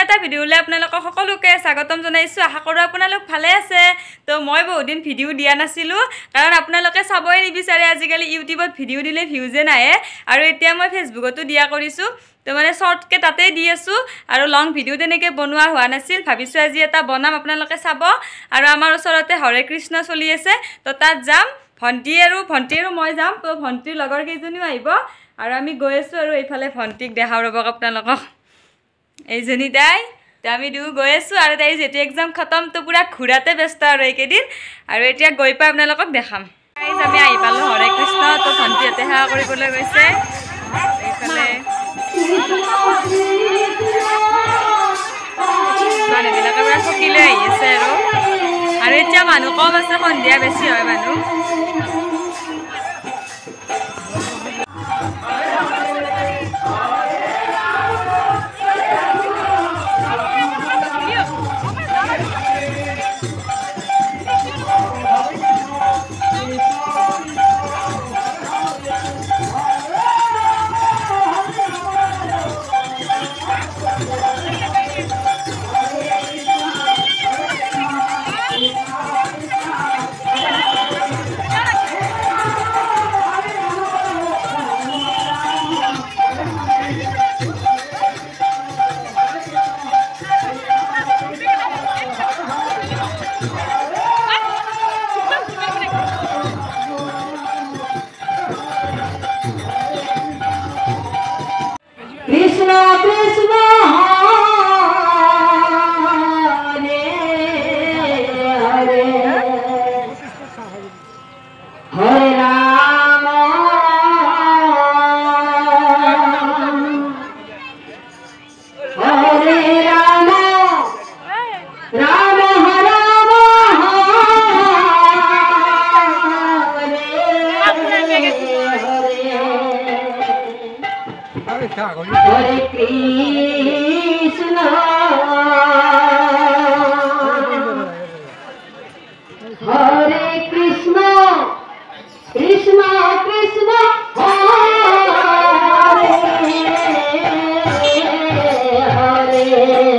এটা ভিডিঅ'লৈ আপোনালোকক সকলোকে স্বাগতম জনাইছোঁ। আশা কৰোঁ আপোনালোক ভালে আছে। তো মই বহুত দিন ভিডিঅ' দিয়া নাছিলোঁ কাৰণ আপোনালোকে চাবই নিবিচাৰে। আজিকালি ইউটিউবত ভিডিঅ' দিলে ভিউজে নাহে আৰু এতিয়া মই ফেচবুকতো দিয়া কৰিছোঁ। তো মানে শ্বৰ্টকৈ তাতেই দি আছোঁ আৰু লং ভিডিঅ' তেনেকৈ বনোৱা হোৱা নাছিল। ভাবিছোঁ আজি এটা বনাম, আপোনালোকে চাব। আৰু আমাৰ ওচৰতে হৰে কৃষ্ণ চলি আছে, তো তাত যাম। ভণ্টি আৰু মই যাম। তো ভণ্টিৰ লগৰ কেইজনীও আহিব আৰু আমি গৈ আছোঁ। আৰু এইফালে ভণ্টিক দেখাওঁ ৰ'ব আপোনালোকক, এইজনী তাই। তো আমি দুয়ো গৈ আছোঁ আৰু তাইৰ যিহেতু এক্সাম খতম, তো পূৰা ঘূৰাতে ব্যস্ত আৰু এইকেইদিন। আৰু এতিয়া গৈ পাই আপোনালোকক দেখাম। আমি আহি পালোঁ হৰে কৃষ্ণ। তো ভণ্টিহঁতে সেৱা কৰিবলৈ গৈছে এইফালে। মানুহবিলাকে পূৰা চকী লৈ আহি আছে আৰু এতিয়া মানুহ কম আছে, সন্ধিয়া বেছি হয় মানুহ। Hare Krishna, Hare Krishna, Krishna Krishna, Hare Hare.